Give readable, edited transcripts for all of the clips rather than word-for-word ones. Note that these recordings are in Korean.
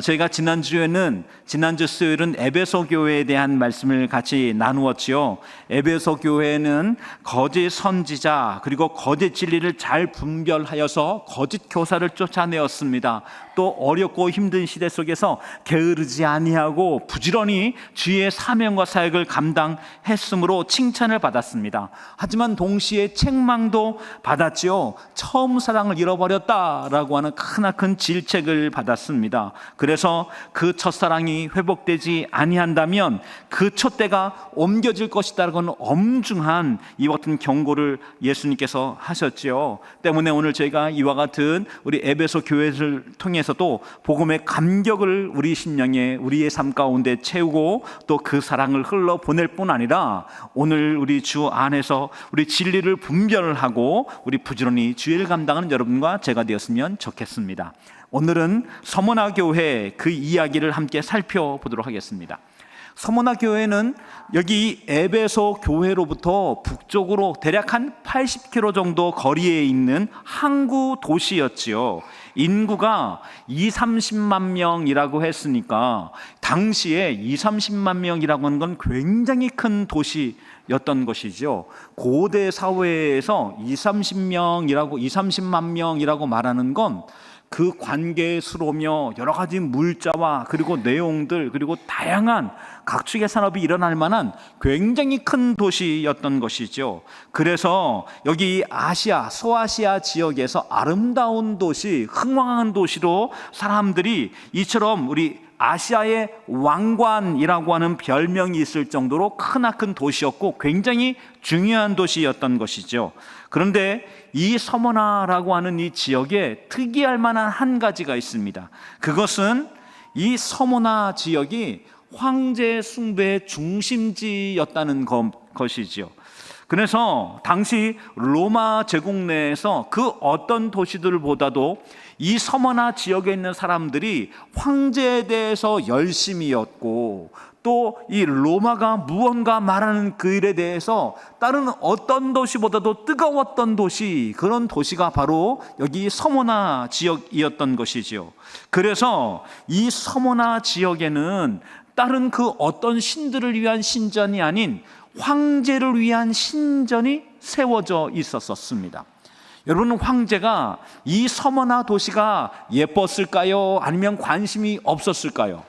저희가 지난주 수요일은 에베소 교회에 대한 말씀을 같이 나누었지요. 에베소 교회는 거짓 선지자 그리고 거짓 진리를 잘 분별하여서 거짓 교사를 쫓아내었습니다. 또 어렵고 힘든 시대 속에서 게으르지 아니하고 부지런히 주의 사명과 사역을 감당했으므로 칭찬을 받았습니다. 하지만 동시에 책망도 받았지요. 처음 사랑을 잃어버렸다라고 하는 크나큰 질책을 받았습니다. 그래서 그 첫사랑이 회복되지 아니한다면 그 촛대가 옮겨질 것이다라는 엄중한 이와 같은 경고를 예수님께서 하셨지요. 때문에 오늘 저희가 이와 같은 우리 에베소 교회를 통해서도 복음의 감격을 우리 심령에 우리의 삶 가운데 채우고 또 그 사랑을 흘러보낼 뿐 아니라 오늘 우리 주 안에서 우리 진리를 분별하고 우리 부지런히 주의를 감당하는 여러분과 제가 되었으면 좋겠습니다. 오늘은 서머나 교회 그 이야기를 함께 살펴보도록 하겠습니다. 서머나 교회는 여기 에베소 교회로부터 북쪽으로 대략 한 80km 정도 거리에 있는 항구 도시였지요. 인구가 20-30만 명이라고 했으니까 당시에 20-30만 명이라고 하는 건 굉장히 큰 도시였던 것이죠. 고대 사회에서 20-30만 명이라고 말하는 건 그 관계수로며 여러 가지 물자와 그리고 내용들 그리고 다양한 각축의 산업이 일어날 만한 굉장히 큰 도시였던 것이죠. 그래서 여기 아시아, 소아시아 지역에서 아름다운 도시, 흥왕한 도시로 사람들이 이처럼 우리 아시아의 왕관이라고 하는 별명이 있을 정도로 크나큰 도시였고 굉장히 중요한 도시였던 것이죠. 그런데 이 서머나라고 하는 이 지역에 특이할 만한 한 가지가 있습니다. 그것은 이 서머나 지역이 황제 숭배의 중심지였다는 것이죠. 그래서 당시 로마 제국 내에서 그 어떤 도시들보다도 이 서머나 지역에 있는 사람들이 황제에 대해서 열심이었고 또 이 로마가 무언가 말하는 그 일에 대해서 다른 어떤 도시보다도 뜨거웠던 도시, 그런 도시가 바로 여기 서머나 지역이었던 것이죠. 그래서 이 서머나 지역에는 다른 그 어떤 신들을 위한 신전이 아닌 황제를 위한 신전이 세워져 있었습니다. 여러분, 황제가 이 서머나 도시가 예뻤을까요? 아니면 관심이 없었을까요?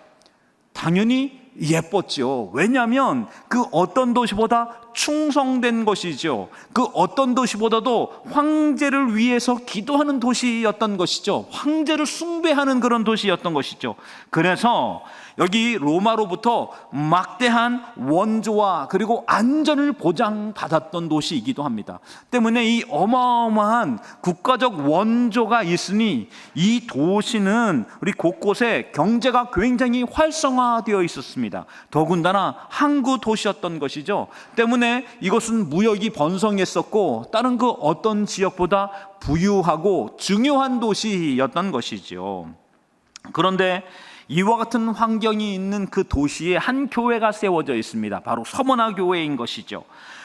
당연히 예뻤죠. 왜냐하면 그 어떤 도시보다 충성된 것이죠. 그 어떤 도시보다도 황제를 위해서 기도하는 도시였던 것이죠. 황제를 숭배하는 그런 도시였던 것이죠. 그래서 여기 로마로부터 막대한 원조와 그리고 안전을 보장받았던 도시이기도 합니다. 때문에 이 어마어마한 국가적 원조가 있으니 이 도시는 우리 곳곳에 경제가 굉장히 활성화되어 있었습니다. 더군다나 항구 도시였던 것이죠. 때문에 이것은 무역이 번성했었고 다른 그 어떤 지역보다 부유하고 중요한 도시였던 것이죠. 그런데 이와 같은 환경이 있는 그 도시에 한 교회가 세워져 있습니다. 바로 서머나 교회인 것이죠.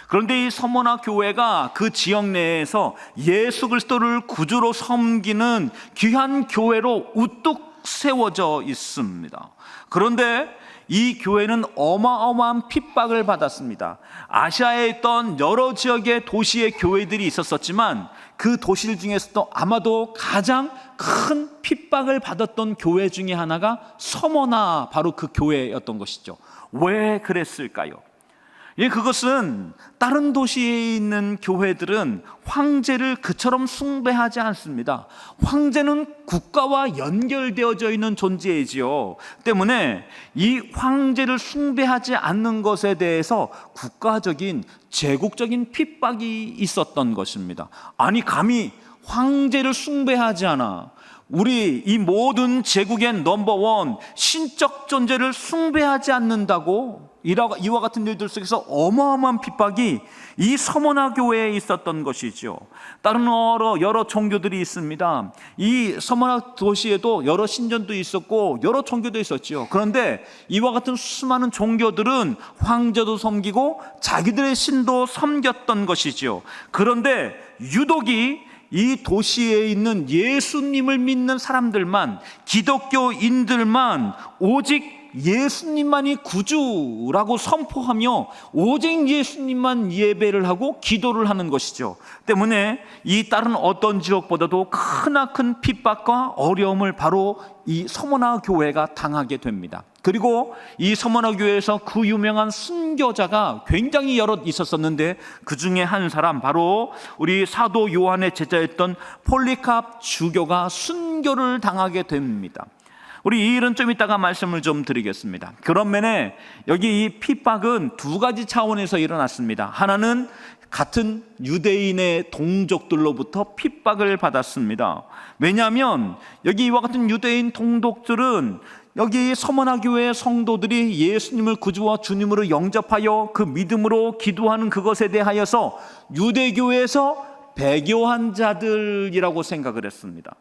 그런데 이 서머나 교회가 그 지역 내에서 예수 그리스도를 구주로 섬기는 귀한 교회로 우뚝 세워져 있습니다. 그런데 이 교회는 어마어마한 핍박을 받았습니다. 아시아에 있던 여러 지역의 도시의 교회들이 있었지만 그 도시들 중에서도 아마도 가장 큰 핍박을 받았던 교회 중에 하나가 서머나, 바로 그 교회였던 것이죠. 왜 그랬을까요? 그것은 다른 도시에 있는 교회들은 황제를 그처럼 숭배하지 않습니다. 황제는 국가와 연결되어져 있는 존재이지요. 때문에 이 황제를 숭배하지 않는 것에 대해서 국가적인 제국적인 핍박이 있었던 것입니다. 아니, 감히 황제를 숭배하지 않아 우리 이 모든 제국의 넘버원 신적 존재를 숭배하지 않는다고? 이와 같은 일들 속에서 어마어마한 핍박이 이 서머나 교회에 있었던 것이죠. 다른 여러 종교들이 있습니다. 이 서머나 도시에도 여러 신전도 있었고 여러 종교도 있었죠. 그런데 이와 같은 수많은 종교들은 황제도 섬기고 자기들의 신도 섬겼던 것이죠. 그런데 유독이 이 도시에 있는 예수님을 믿는 사람들만, 기독교인들만 오직 예수님만이 구주라고 선포하며 오직 예수님만 예배를 하고 기도를 하는 것이죠. 때문에 이 다른 어떤 지역보다도 크나큰 핍박과 어려움을 바로 이 서머나 교회가 당하게 됩니다. 그리고 이 서머나 교회에서 그 유명한 순교자가 굉장히 여럿 있었었는데 그 중에 한 사람, 바로 우리 사도 요한의 제자였던 폴리캅 주교가 순교를 당하게 됩니다. 우리 이 일은 좀 이따가 말씀을 좀 드리겠습니다. 그런 면에 여기 이 핍박은 두 가지 차원에서 일어났습니다. 하나는 같은 유대인의 동족들로부터 핍박을 받았습니다. 왜냐하면 여기 이와 같은 유대인 동족들은 여기 서머나 교회의 성도들이 예수님을 구주와 주님으로 영접하여 그 믿음으로 기도하는 그것에 대하여서 유대교회에서 배교한 자들이라고 생각을 했습니다.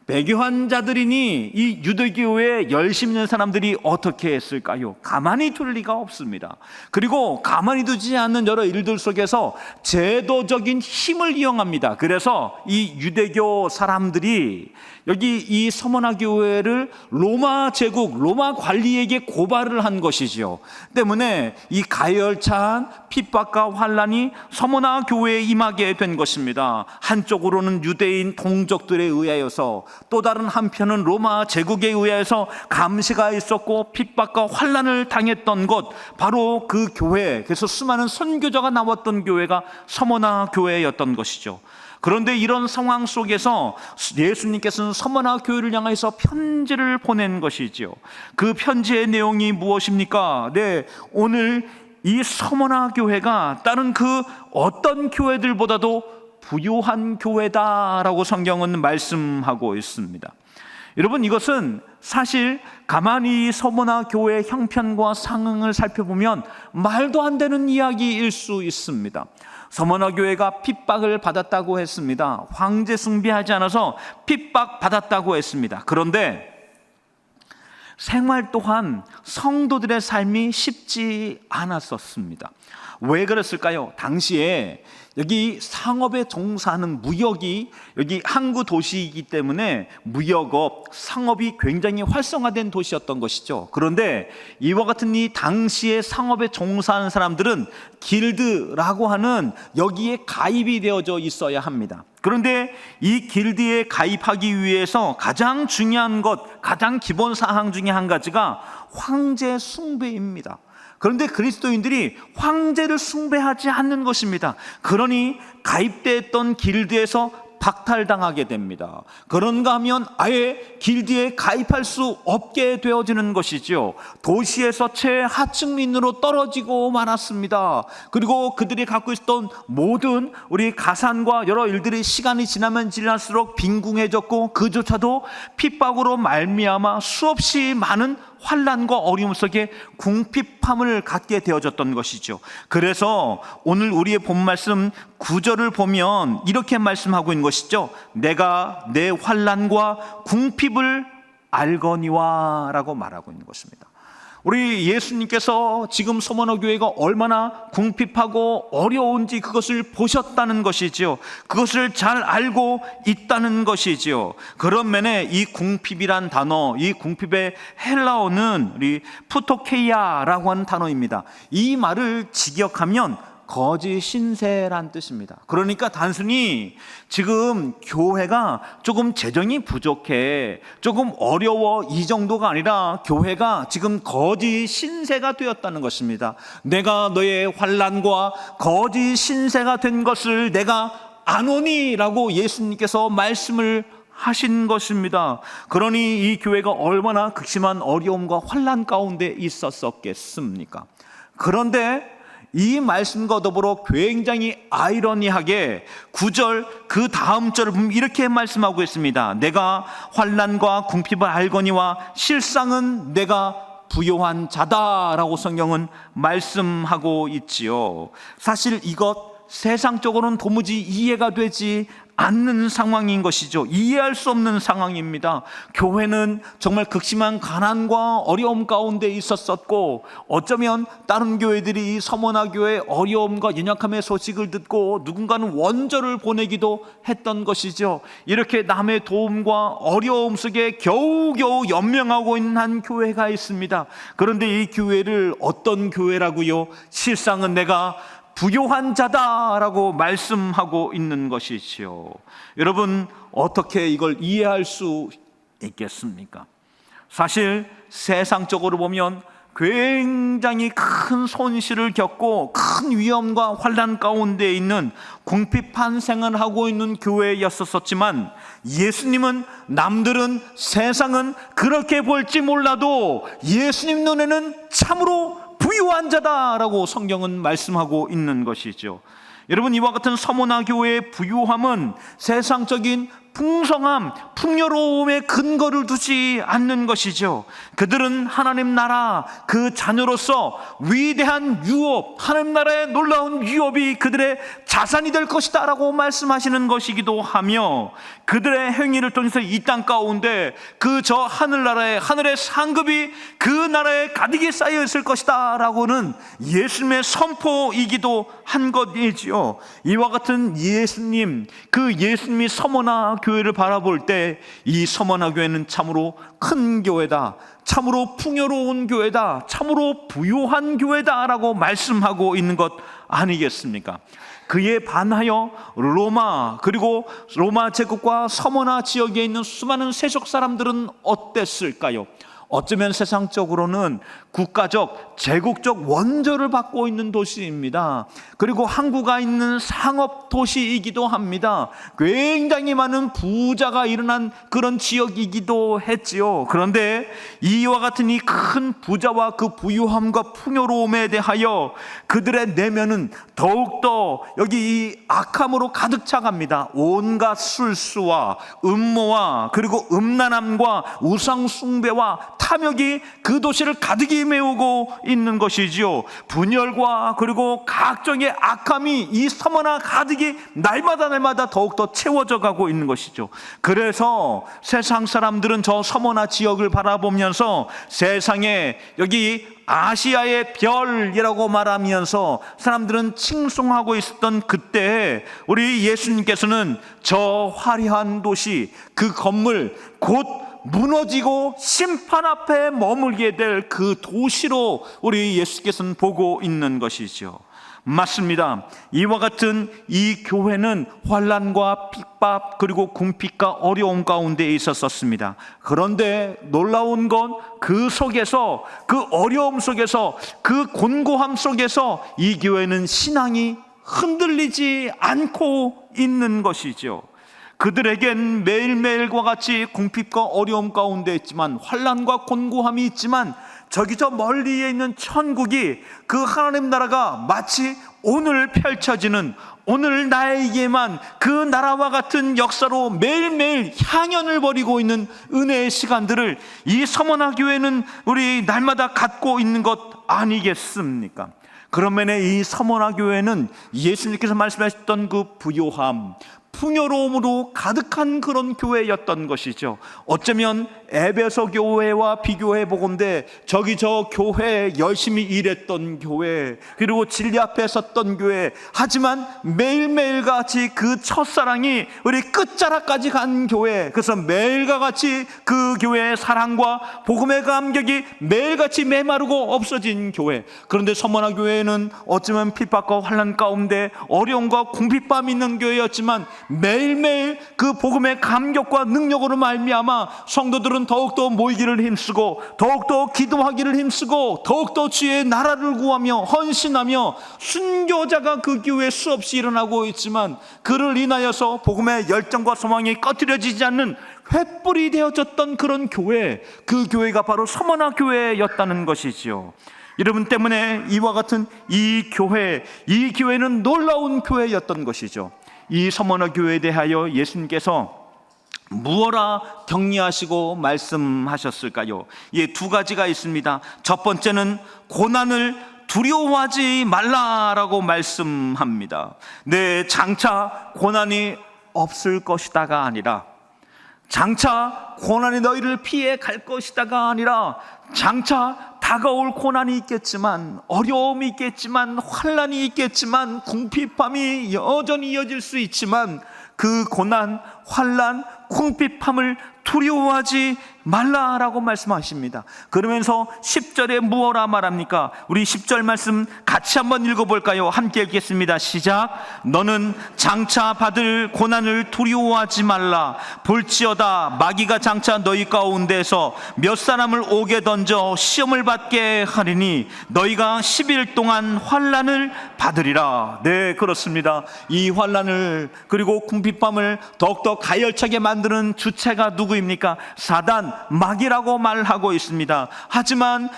배교한 자들이니 이 유대교회에 열심히 있는 사람들이 어떻게 했을까요? 가만히 둘 리가 없습니다. 그리고 가만히 두지 않는 여러 일들 속에서 제도적인 힘을 이용합니다. 그래서 이 유대교 사람들이 여기 이 서머나 교회를 로마 제국, 로마 관리에게 고발을 한 것이죠. 때문에 이 가열찬 핍박과 환란이 서머나 교회에 임하게 된 것입니다. 한쪽으로는 유대인 동족들에 의하여서, 또 다른 한편은 로마 제국에 의해서 감시가 있었고 핍박과 환란을 당했던 것, 바로 그 교회, 그래서 수많은 선교자가 나왔던 교회가 서머나 교회였던 것이죠. 그런데 이런 상황 속에서 예수님께서는 서머나 교회를 향해서 편지를 보낸 것이죠. 그 편지의 내용이 무엇입니까? 네, 오늘 이 서머나 교회가 다른 그 어떤 교회들보다도 부유한 교회다라고 성경은 말씀하고 있습니다. 여러분, 이것은 사실 가만히 서머나 교회의 형편과 상황을 살펴보면 말도 안 되는 이야기일 수 있습니다. 서머나 교회가 핍박을 받았다고 했습니다. 황제 숭배하지 않아서 핍박받았다고 했습니다. 그런데 생활 또한 성도들의 삶이 쉽지 않았었습니다. 왜 그랬을까요? 당시에 여기 상업에 종사하는 무역이, 여기 항구 도시이기 때문에 무역업, 상업이 굉장히 활성화된 도시였던 것이죠. 그런데 이와 같은 이 당시에 상업에 종사하는 사람들은 길드라고 하는 여기에 가입이 되어져 있어야 합니다. 그런데 이 길드에 가입하기 위해서 가장 중요한 것, 가장 기본 사항 중에 한 가지가 황제 숭배입니다. 그런데 그리스도인들이 황제를 숭배하지 않는 것입니다. 그러니 가입됐던 길드에서 박탈당하게 됩니다. 그런가 하면 아예 길드에 가입할 수 없게 되어지는 것이죠. 도시에서 최하층민으로 떨어지고 말았습니다. 그리고 그들이 갖고 있었던 모든 우리 가산과 여러 일들이 시간이 지나면 지날수록 빈궁해졌고, 그조차도 핍박으로 말미암아 수없이 많은 환난과 어려움 속에 궁핍함을 갖게 되어졌던 것이죠. 그래서 오늘 우리의 본 말씀 9절을 보면 이렇게 말씀하고 있는 것이죠. 내가 내 환난과 궁핍을 알거니와 라고 말하고 있는 것입니다. 우리 예수님께서 지금 서머나 교회가 얼마나 궁핍하고 어려운지 그것을 보셨다는 것이지요. 그것을 잘 알고 있다는 것이지요. 그런 면에 이 궁핍이란 단어, 이 궁핍의 헬라어는 우리 푸토케이아라고 하는 단어입니다. 이 말을 직역하면 거짓 신세란 뜻입니다. 그러니까 단순히 지금 교회가 조금 재정이 부족해, 조금 어려워, 이 정도가 아니라 교회가 지금 거짓 신세가 되었다는 것입니다. 내가 너의 환난과 거짓 신세가 된 것을 내가 아노니라고 예수님께서 말씀을 하신 것입니다. 그러니 이 교회가 얼마나 극심한 어려움과 환난 가운데 있었겠습니까? 그런데 이 말씀과 더불어 굉장히 아이러니하게 9절 그 다음 절을 보면 이렇게 말씀하고 있습니다. 내가 환난과 궁핍을 알거니와 실상은 내가 부요한 자다라고 성경은 말씀하고 있지요. 사실 이것 세상적으로는 도무지 이해가 되지 않는 상황인 것이죠. 이해할 수 없는 상황입니다. 교회는 정말 극심한 가난과 어려움 가운데 있었었고, 어쩌면 다른 교회들이 이 서머나 교회의 어려움과 연약함의 소식을 듣고 누군가는 원조를 보내기도 했던 것이죠. 이렇게 남의 도움과 어려움 속에 겨우겨우 연명하고 있는 한 교회가 있습니다. 그런데 이 교회를 어떤 교회라고요? 실상은 내가 부요한 자다라고 말씀하고 있는 것이지요. 여러분, 어떻게 이걸 이해할 수 있겠습니까? 사실 세상적으로 보면 굉장히 큰 손실을 겪고 큰 위험과 환난 가운데 있는 궁핍한 생활을 하고 있는 교회였었지만, 예수님은 남들은 세상은 그렇게 볼지 몰라도 예수님 눈에는 참으로 부유한 자다라고 성경은 말씀하고 있는 것이죠. 여러분, 이와 같은 서머나 교회의 부유함은 세상적인 풍성함, 풍요로움에 근거를 두지 않는 것이죠. 그들은 하나님 나라 그 자녀로서 위대한 유업, 하나님 나라의 놀라운 유업이 그들의 자산이 될 것이다 라고 말씀하시는 것이기도 하며, 그들의 행위를 통해서 이 땅 가운데 그 저 하늘나라의 하늘의 상급이 그 나라에 가득히 쌓여 있을 것이다 라고는 예수님의 선포이기도 한 것이지요. 이와 같은 예수님, 그 예수님이 서머나 교회를 바라볼 때 이 서머나 교회는 참으로 큰 교회다, 참으로 풍요로운 교회다, 참으로 부유한 교회다라고 말씀하고 있는 것 아니겠습니까? 그에 반하여 로마, 그리고 로마 제국과 서머나 지역에 있는 수많은 세속 사람들은 어땠을까요? 어쩌면 세상적으로는 국가적, 제국적 원조를 받고 있는 도시입니다. 그리고 항구가 있는 상업 도시이기도 합니다. 굉장히 많은 부자가 일어난 그런 지역이기도 했지요. 그런데 이와 같은 이 큰 부자와 그 부유함과 풍요로움에 대하여 그들의 내면은 더욱더 여기 이 악함으로 가득 차갑니다. 온갖 술수와 음모와 그리고 음란함과 우상 숭배와 탐욕이 그 도시를 가득히 메우고 있는 것이지요. 분열과 그리고 각종의 악함이 이 서머나 가득히 날마다 더욱더 채워져 가고 있는 것이죠. 그래서 세상 사람들은 저 서머나 지역을 바라보면서 세상에 여기 아시아의 별이라고 말하면서 사람들은 칭송하고 있었던 그때, 우리 예수님께서는 저 화려한 도시, 그 건물, 곧 무너지고 심판 앞에 머물게 될 그 도시로 우리 예수께서는 보고 있는 것이죠. 맞습니다. 이와 같은 이 교회는 환난과 핍박 그리고 궁핍과 어려움 가운데 있었습니다. 그런데 놀라운 건 그 속에서, 그 어려움 속에서, 그 곤고함 속에서 이 교회는 신앙이 흔들리지 않고 있는 것이죠. 그들에겐 매일매일과 같이 궁핍과 어려움 가운데 있지만, 환난과 곤고함이 있지만, 저기 저 멀리에 있는 천국이, 그 하나님 나라가 마치 오늘 펼쳐지는, 오늘 나에게만 그 나라와 같은 역사로 매일매일 향연을 벌이고 있는 은혜의 시간들을 이 서머나 교회는 우리 날마다 갖고 있는 것 아니겠습니까? 그런 면에 이 서머나 교회는 예수님께서 말씀하셨던 그 부요함, 풍요로움으로 가득한 그런 교회였던 것이죠. 어쩌면 에베소 교회와 비교해 보건대 저기 저 교회에 열심히 일했던 교회, 그리고 진리 앞에 섰던 교회, 하지만 매일매일 같이 그 첫사랑이 우리 끝자락까지 간 교회, 그래서 매일과 같이 그 교회의 사랑과 복음의 감격이 매일같이 메마르고 없어진 교회. 그런데 서머나 교회는 어쩌면 핍박과 환난 가운데 어려움과 궁핍함이 있는 교회였지만, 매일매일 그 복음의 감격과 능력으로 말미암아 성도들은 더욱더 모이기를 힘쓰고, 더욱더 기도하기를 힘쓰고, 더욱더 주의 나라를 구하며 헌신하며, 순교자가 그 교회에 수없이 일어나고 있지만, 그를 인하여서 복음의 열정과 소망이 꺼트려지지 않는 횃불이 되어졌던 그런 교회, 그 교회가 바로 서머나 교회였다는 것이지요. 여러분 때문에 이와 같은 이 교회는 놀라운 교회였던 것이죠. 이 서머나 교회에 대하여 예수님께서 무엇라 격려하시고 말씀하셨을까요? 예, 두 가지가 있습니다. 첫 번째는 고난을 두려워하지 말라라고 말씀합니다. 네, 장차 고난이 없을 것이다가 아니라, 장차 고난이 너희를 피해 갈 것이다가 아니라, 장차 다가올 고난이 있겠지만, 어려움이 있겠지만, 환난이 있겠지만, 궁핍함이 여전히 이어질 수 있지만, 그 고난, 환난, 궁핍함을 두려워하지 말라라고 말씀하십니다. 그러면서 10절에 무엇라 말합니까? 우리 10절 말씀 같이 한번 읽어볼까요? 함께 읽겠습니다. 시작. 너는 장차 받을 고난을 두려워하지 말라. 볼지어다 마귀가 장차 너희 가운데서 몇 사람을 옥에 던져 시험을 받게 하리니 너희가 10일 동안 환난을 받으리라. 네, 그렇습니다. 이 환난을, 그리고 궁핍함을 더욱더 가열차게 만드는 주체가 누구입니까? 사단, 마귀라고 말하고 있습니다. 하지만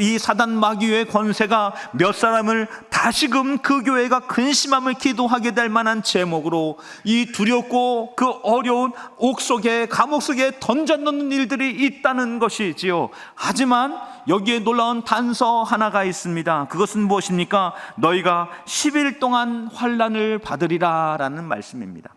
이 사단 마귀의 권세가 몇 사람을 다시금 그 교회가 근심함을 기도하게 될 만한 제목으로 이 두렵고 그 어려운 옥 속에, 감옥 속에 던져놓는 일들이 있다는 것이지요. 하지만 여기에 놀라운 단서 하나가 있습니다. 그것은 무엇입니까? 너희가 10일 동안 환난을 받으리라 라는 말씀입니다.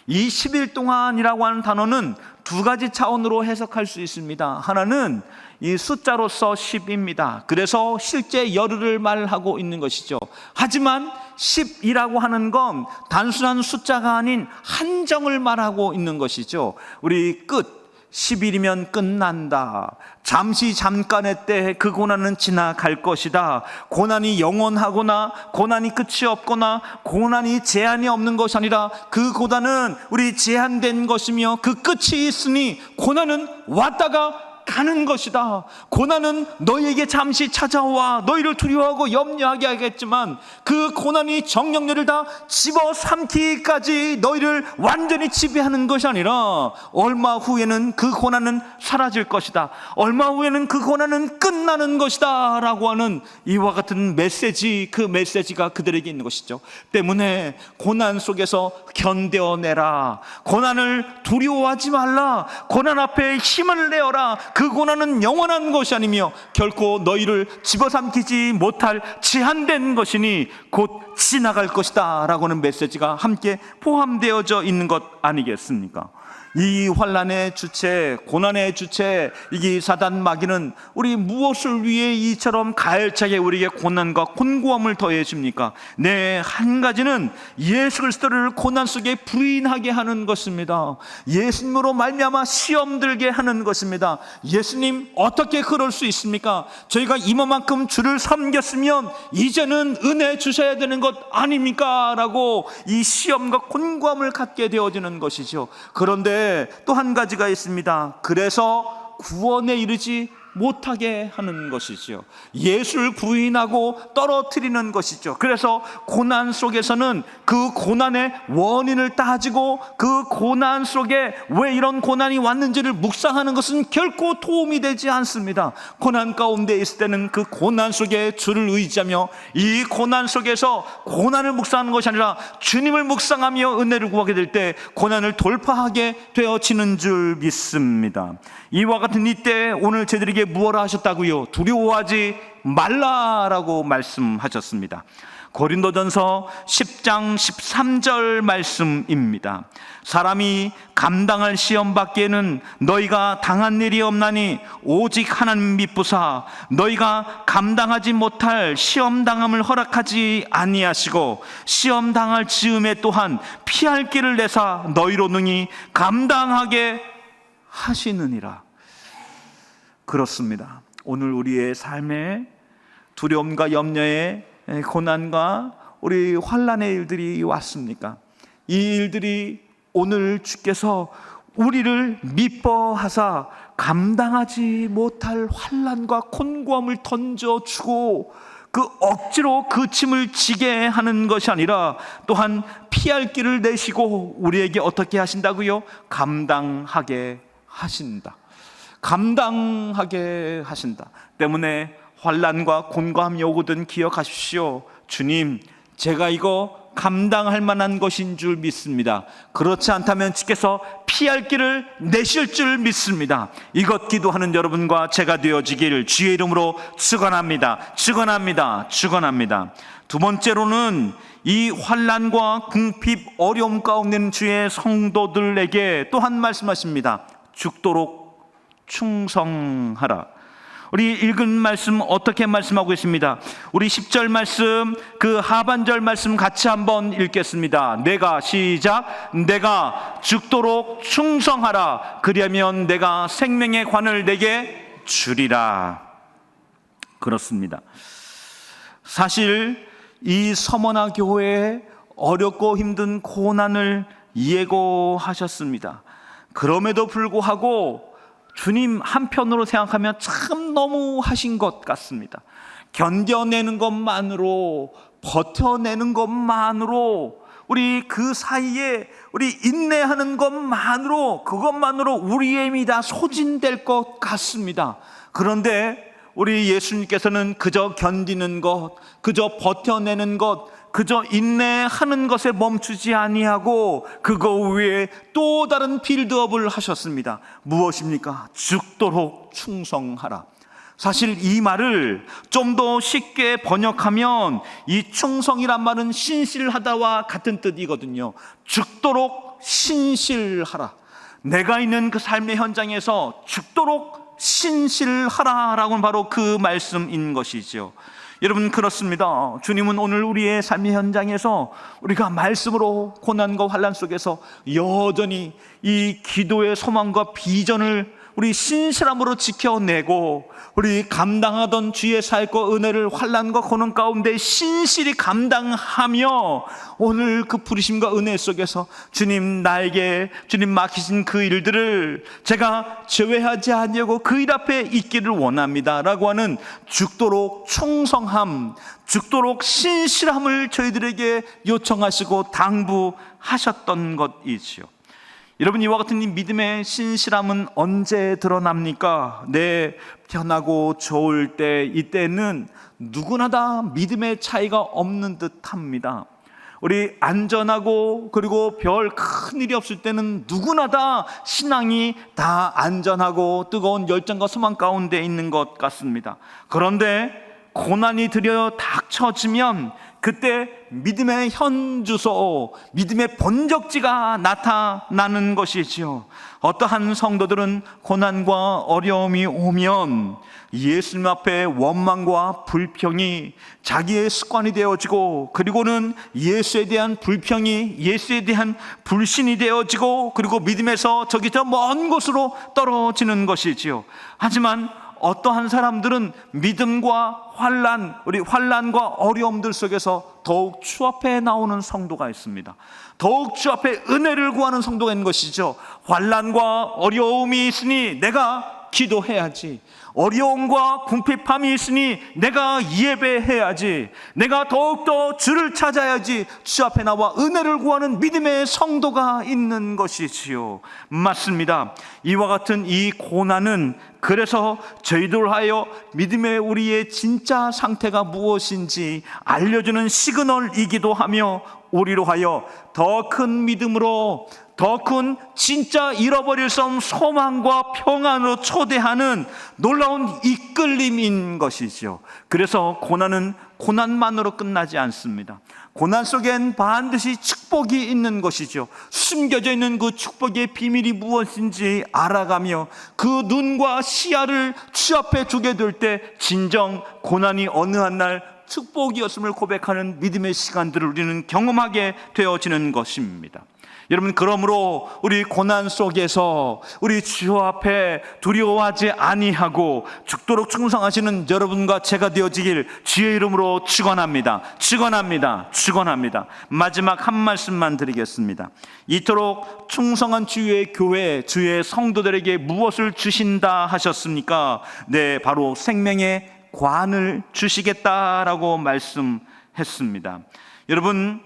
이 10일 동안이라고 하는 단어는 두 가지 차원으로 해석할 수 있습니다. 하나는 이 숫자로서 10입니다. 그래서 실제 열흘을 말하고 있는 것이죠. 하지만 10이라고 하는 건 단순한 숫자가 아닌 한정을 말하고 있는 것이죠. 우리 끝 10일이면 끝난다. 잠시 잠깐의 때 그 고난은 지나갈 것이다. 고난이 영원하거나 고난이 끝이 없거나 고난이 제한이 없는 것이 아니라 그 고난은 우리 제한된 것이며 그 끝이 있으니 고난은 왔다가 가는 것이다. 고난은 너희에게 잠시 찾아와 너희를 두려워하고 염려하게 하겠지만 그 고난이 정령들을 다 집어삼키기까지 너희를 완전히 지배하는 것이 아니라 얼마 후에는 그 고난은 사라질 것이다. 얼마 후에는 그 고난은 끝나는 것이다 라고 하는 이와 같은 메시지, 그 메시지가 그들에게 있는 것이죠. 때문에 고난 속에서 견뎌내라. 고난을 두려워하지 말라. 고난 앞에 힘을 내어라. 그 고난은 영원한 것이 아니며 결코 너희를 집어삼키지 못할 제한된 것이니 곧 지나갈 것이다 라고 하는 메시지가 함께 포함되어져 있는 것 아니겠습니까? 이 환난의 주체, 고난의 주체, 이게 사단 마귀는 우리 무엇을 위해 이처럼 가열차게 우리에게 고난과 곤고함을 더해 줍니까? 네, 한 가지는 예수 그리스도를 고난 속에 부인하게 하는 것입니다. 예수님으로 말미암아 시험 들게 하는 것입니다. 예수님 어떻게 그럴 수 있습니까? 저희가 이만큼 주를 섬겼으면 이제는 은혜 주셔야 되는 것 아닙니까? 라고 이 시험과 곤고함을 갖게 되어지는 것이죠. 그런데 또 한 가지가 있습니다. 그래서 구원에 이르지 못하게 하는 것이죠. 예수를 부인하고 떨어뜨리는 것이죠. 그래서 고난 속에서는 그 고난의 원인을 따지고 그 고난 속에 왜 이런 고난이 왔는지를 묵상하는 것은 결코 도움이 되지 않습니다. 고난 가운데 있을 때는 그 고난 속에 주를 의지하며 이 고난 속에서 고난을 묵상하는 것이 아니라 주님을 묵상하며 은혜를 구하게 될 때 고난을 돌파하게 되어지는 줄 믿습니다. 이와 같은 이때 오늘 저희들에게 무엇을 하셨다고요? 두려워하지 말라라고 말씀하셨습니다. 고린도전서 10장 13절 말씀입니다. 사람이 감당할 시험 밖에는 너희가 당한 일이 없나니 오직 하나님 믿부사 너희가 감당하지 못할 시험 당함을 허락하지 아니하시고 시험 당할 즈음에 또한 피할 길을 내사 너희로 능히 감당하게 하시느니라. 그렇습니다. 오늘 우리의 삶에 두려움과 염려의 고난과 우리 환난의 일들이 왔습니까? 이 일들이 오늘 주께서 우리를 미뻐하사 감당하지 못할 환난과 곤고함을 던져주고 그 억지로 그 짐을 지게 하는 것이 아니라 또한 피할 길을 내시고 우리에게 어떻게 하신다고요? 감당하게 하신다. 감당하게 하신다. 때문에 환난과 곤고함이 오거든 기억하십시오. 주님, 제가 이거 감당할 만한 것인 줄 믿습니다. 그렇지 않다면 주께서 피할 길을 내실 줄 믿습니다. 이것 기도하는 여러분과 제가 되어지길 주의 이름으로 축원합니다. 축원합니다. 축원합니다. 두 번째로는 이 환난과 궁핍 어려움 가운데 있는 주의 성도들에게 또한 말씀하십니다. 죽도록 충성하라. 우리 읽은 말씀 어떻게 말씀하고 있습니다? 우리 10절 말씀, 그 하반절 말씀 같이 한번 읽겠습니다. 내가 죽도록 충성하라. 그리하면 내가 생명의 관을 내게 주리라. 그렇습니다. 사실 이 서머나 교회에 어렵고 힘든 고난을 예고하셨습니다. 그럼에도 불구하고 주님 한편으로 생각하면 참 너무 하신 것 같습니다. 견뎌내는 것만으로, 버텨내는 것만으로, 우리 그 사이에 우리 인내하는 그것만으로 우리의 힘이 다 소진될 것 같습니다. 그런데 우리 예수님께서는 그저 견디는 것, 그저 버텨내는 것, 그저 인내하는 것에 멈추지 아니하고 그거 외에 또 다른 빌드업을 하셨습니다. 무엇입니까? 죽도록 충성하라. 사실 이 말을 좀 더 쉽게 번역하면 이 충성이란 말은 신실하다와 같은 뜻이거든요. 죽도록 신실하라. 내가 있는 그 삶의 현장에서 죽도록 신실하라라고는 바로 그 말씀인 것이죠. 여러분, 그렇습니다. 주님은 오늘 우리의 삶의 현장에서 우리가 말씀으로 고난과 환난 속에서 여전히 이 기도의 소망과 비전을 우리 신실함으로 지켜내고, 우리 감당하던 주의 사역과 은혜를 환난과 고난 가운데 신실히 감당하며 오늘 그 부르심과 은혜 속에서 주님 맡기신 그 일들을 제가 제외하지 아니하고 그 일 앞에 있기를 원합니다 라고 하는 죽도록 충성함, 죽도록 신실함을 저희들에게 요청하시고 당부하셨던 것이지요. 여러분, 이와 같은 이 믿음의 신실함은 언제 드러납니까? 편하고 좋을 때, 이때는 누구나 다 믿음의 차이가 없는 듯합니다. 우리 안전하고 그리고 별 큰 일이 없을 때는 누구나 다 신앙이 다 안전하고 뜨거운 열정과 소망 가운데 있는 것 같습니다. 그런데 고난이 들여 닥쳐지면 그때 믿음의 현주소, 믿음의 본적지가 나타나는 것이지요. 어떠한 성도들은 고난과 어려움이 오면 예수님 앞에 원망과 불평이 자기의 습관이 되어지고, 그리고는 예수에 대한 불평이 예수에 대한 불신이 되어지고, 그리고 믿음에서 저기 저 먼 곳으로 떨어지는 것이지요. 하지만 어떠한 사람들은 믿음과 우리 환난과 어려움들 속에서 더욱 주 앞에 나오는 성도가 있습니다. 더욱 주 앞에 은혜를 구하는 성도가 있는 것이죠. 환난과 어려움이 있으니 내가 기도해야지. 어려움과 궁핍함이 있으니 내가 예배해야지. 내가 더욱더 주를 찾아야지. 주 앞에 나와 은혜를 구하는 믿음의 성도가 있는 것이지요. 맞습니다. 이와 같은 이 고난은 그래서 저희들 하여 믿음의 우리의 진짜 상태가 무엇인지 알려주는 시그널이기도 하며, 우리로 하여 더 큰 믿음으로, 더 큰 진짜 잃어버릴 수 없는 소망과 평안으로 초대하는 놀라운 이끌림인 것이죠. 그래서 고난은 고난만으로 끝나지 않습니다. 고난 속엔 반드시 축복이 있는 것이죠. 숨겨져 있는 그 축복의 비밀이 무엇인지 알아가며 그 눈과 시야를 주 앞에 두게 될 때 진정 고난이 어느 한 날 축복이었음을 고백하는 믿음의 시간들을 우리는 경험하게 되어지는 것입니다. 여러분, 그러므로 우리 고난 속에서 우리 주 앞에 두려워하지 아니하고 죽도록 충성하시는 여러분과 제가 되어지길 주의 이름으로 축원합니다. 마지막 한 말씀만 드리겠습니다. 이토록 충성한 주의 교회, 주의 성도들에게 무엇을 주신다 하셨습니까? 바로 생명의 관을 주시겠다라고 말씀했습니다. 여러분,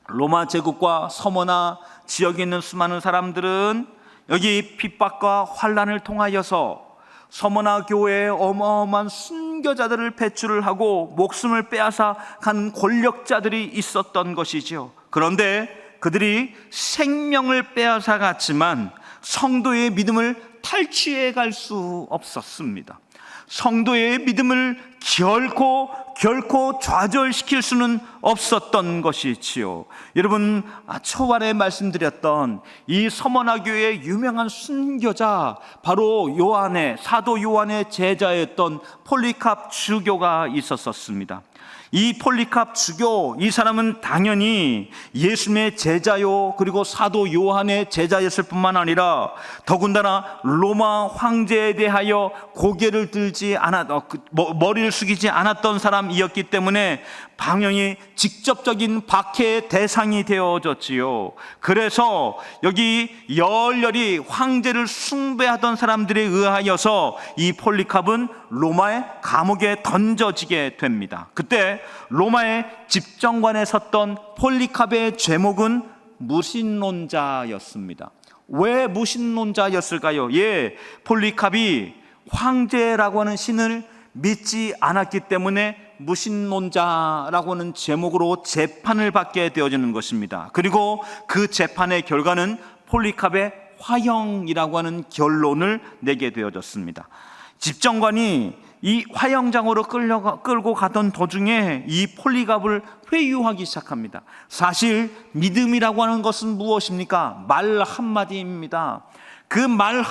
로마 제국과 서머나 지역에 있는 수많은 사람들은 여기 핍박과 환난을 통하여서 서머나 교회에 어마어마한 순교자들을 배출을 하고 목숨을 빼앗아 간 권력자들이 있었던 것이죠. 그런데 그들이 생명을 빼앗아 갔지만 성도의 믿음을 탈취해 갈 수 없었습니다. 성도의 믿음을 결코 좌절시킬 수는 없었던 것이지요. 여러분, 초반에 말씀드렸던 이 서머나 교회의 유명한 순교자, 바로 사도 요한의 제자였던 폴리캅 주교가 있었습니다. 이 폴리캅 주교, 이 사람은 당연히 예수님의 제자요, 그리고 사도 요한의 제자였을 뿐만 아니라 더군다나 로마 황제에 대하여 고개를 들지 머리를 숙이지 않았던 사람이었기 때문에 당연히 직접적인 박해의 대상이 되어졌지요. 그래서 여기 열렬히 황제를 숭배하던 사람들에 의하여서 이 폴리캅은 로마의 감옥에 던져지게 됩니다. 그때 로마의 집정관에 섰던 폴리캅의 제목은 무신론자였습니다. 왜 무신론자였을까요? 폴리캅이 황제라고 하는 신을 믿지 않았기 때문에 무신론자라고 하는 제목으로 재판을 받게 되어지는 것입니다. 그리고 그 재판의 결과는 폴리캅의 화형이라고 하는 결론을 내게 되어졌습니다. 집정관이 이 화형장으로 끌고 가던 도중에 이 폴리캅을 회유하기 시작합니다. 사실 믿음이라고 하는 것은 무엇입니까? 말 한마디입니다. 그 말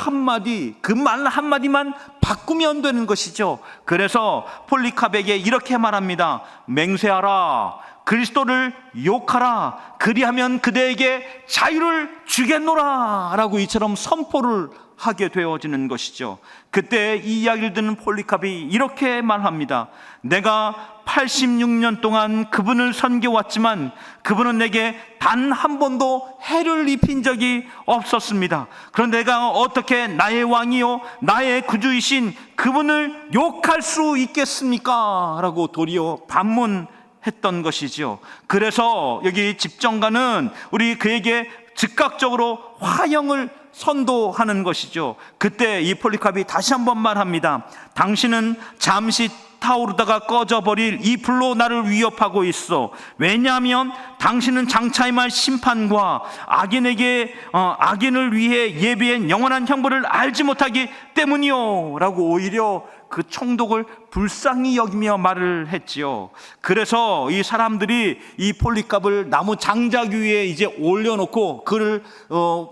한마디만 바꾸면 되는 것이죠. 그래서 폴리캅에게 이렇게 말합니다. 맹세하라, 그리스도를 욕하라, 그리하면 그대에게 자유를 주겠노라 라고 이처럼 선포를 하게 되어지는 것이죠. 그때 이 이야기를 듣는 폴리캅이 이렇게 말합니다. 내가 86년 동안 그분을 섬겨왔지만 그분은 내게 단 한 번도 해를 입힌 적이 없었습니다. 그런데 내가 어떻게 나의 왕이요 나의 구주이신 그분을 욕할 수 있겠습니까? 라고 도리어 반문했던 것이죠. 그래서 여기 집정관은 그에게 즉각적으로 화형을 선도하는 것이죠. 그때 이 폴리캅이 다시 한번 말합니다. 당신은 잠시 타오르다가 꺼져버릴 이 불로 나를 위협하고 있어. 왜냐하면 당신은 장차 임할 심판과 악인을 위해 예비한 영원한 형벌을 알지 못하기 때문이요 라고 오히려 그 총독을 불쌍히 여기며 말을 했지요. 그래서 이 사람들이 이 폴리캅을 나무 장작 위에 이제 올려놓고 그를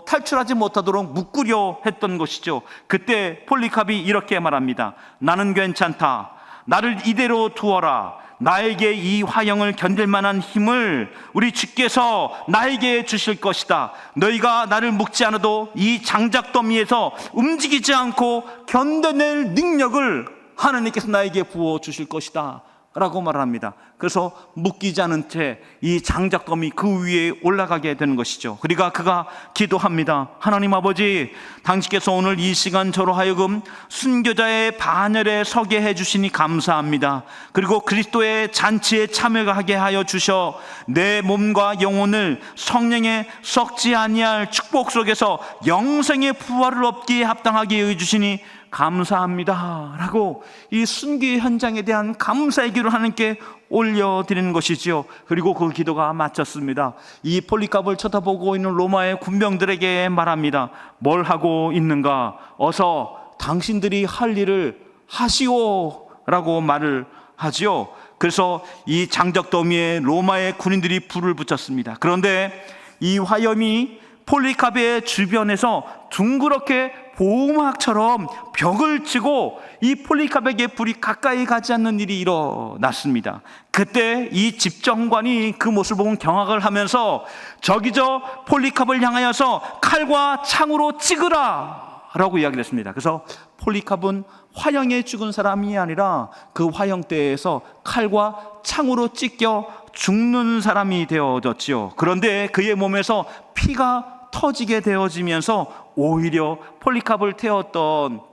탈출하지 못하도록 묶으려 했던 것이죠. 그때 폴리캅이 이렇게 말합니다. 나는 괜찮다. 나를 이대로 두어라. 나에게 이 화형을 견딜 만한 힘을 우리 주께서 나에게 주실 것이다. 너희가 나를 묶지 않아도 이 장작더미에서 움직이지 않고 견뎌낼 능력을 하나님께서 나에게 부어주실 것이다 라고 말합니다. 그래서 묶이지 않은 채 이 장작더미 그 위에 올라가게 되는 것이죠. 그러니까 그가 기도합니다. 하나님 아버지, 당신께서 오늘 이 시간 저로 하여금 순교자의 반열에 서게 해주시니 감사합니다. 그리고 그리스도의 잔치에 참여하게 하여 주셔 내 몸과 영혼을 성령에 썩지 아니할 축복 속에서 영생의 부활을 얻기에 합당하게 해주시니 감사합니다 라고 이 순교의 현장에 대한 감사의 기도를 하나님께 올려드리는 것이지요. 그리고 그 기도가 마쳤습니다. 이 폴리캅을 쳐다보고 있는 로마의 군병들에게 말합니다. 뭘 하고 있는가? 어서 당신들이 할 일을 하시오 라고 말을 하지요. 그래서 이 장작더미에 로마의 군인들이 불을 붙였습니다. 그런데 이 화염이 폴리캅의 주변에서 둥그렇게 보호막처럼 벽을 치고 이 폴리캅에게 불이 가까이 가지 않는 일이 일어났습니다. 그때 이 집정관이 그 모습을 보고 경악을 하면서 저기저 폴리캅을 향하여서 칼과 창으로 찍으라 라고 이야기를 했습니다. 그래서 폴리캅은 화형에 죽은 사람이 아니라 그 화형대에서 칼과 창으로 찢겨 죽는 사람이 되어졌지요. 그런데 그의 몸에서 피가 터지게 되어지면서 오히려 폴리캅을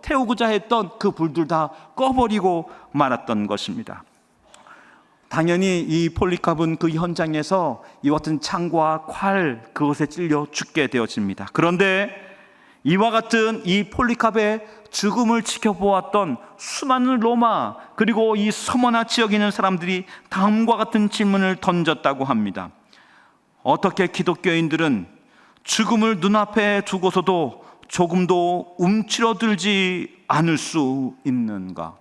태우고자 했던 그 불들 다 꺼버리고 말았던 것입니다. 당연히 이 폴리캅은 그 현장에서 이와 같은 창과 칼 그것에 찔려 죽게 되어집니다. 그런데 이와 같은 이 폴리캅의 죽음을 지켜보았던 수많은 로마 그리고 이 서머나 지역에 있는 사람들이 다음과 같은 질문을 던졌다고 합니다. 어떻게 기독교인들은 죽음을 눈앞에 두고서도 조금도 움츠러들지 않을 수 있는가?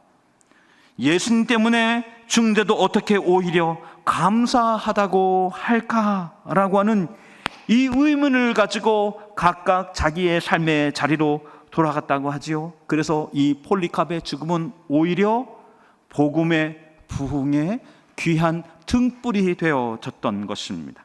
예수님 때문에 죽는데도 어떻게 오히려 감사하다고 할까라고 하는 이 의문을 가지고 각각 자기의 삶의 자리로 돌아갔다고 하지요. 그래서 이 폴리캅의 죽음은 오히려 복음의 부흥에 귀한 등불이 되어졌던 것입니다.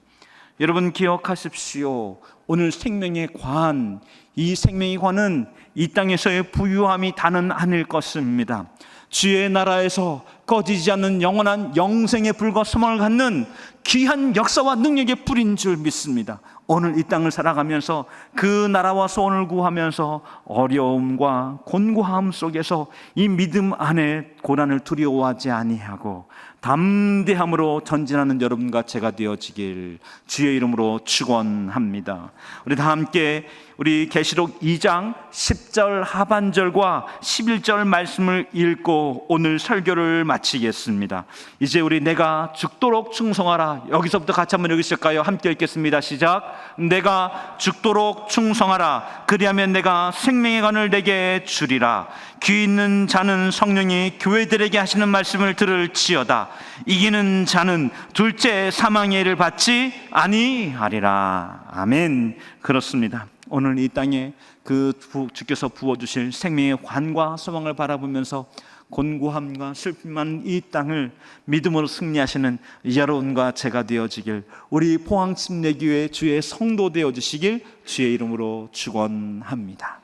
여러분 기억하십시오. 오늘 생명의 관, 이 생명의 관은 이 땅에서의 부유함이 다는 아닐 것입니다. 주의 나라에서 꺼지지 않는 영원한 영생의 불과 소망을 갖는 귀한 역사와 능력의 불인 줄 믿습니다. 오늘 이 땅을 살아가면서 그 나라와 소원을 구하면서 어려움과 곤고함 속에서 이 믿음 안에 고난을 두려워하지 아니하고 담대함으로 전진하는 여러분과 제가 되어지길 주의 이름으로 축원합니다. 우리 다 함께 우리 계시록 2장 10절 하반절과 11절 말씀을 읽고 오늘 설교를 마치겠습니다. 이제 우리 내가 죽도록 충성하라, 여기서부터 같이 한번 읽으실까요? 함께 읽겠습니다. 시작. 내가 죽도록 충성하라, 그리하면 내가 생명의 관을 내게 주리라. 귀 있는 자는 성령이 교회들에게 하시는 말씀을 들을지어다. 이기는 자는 둘째 사망의 해를 받지 아니하리라. 아멘. 그렇습니다. 오늘 이 땅에 그 주께서 부어주실 생명의 관과 소망을 바라보면서 곤고함과 슬픔만 이 땅을 믿음으로 승리하시는 여러분과 제가 되어지길, 우리 포항침례교회 주의 성도 되어주시길 주의 이름으로 축원합니다.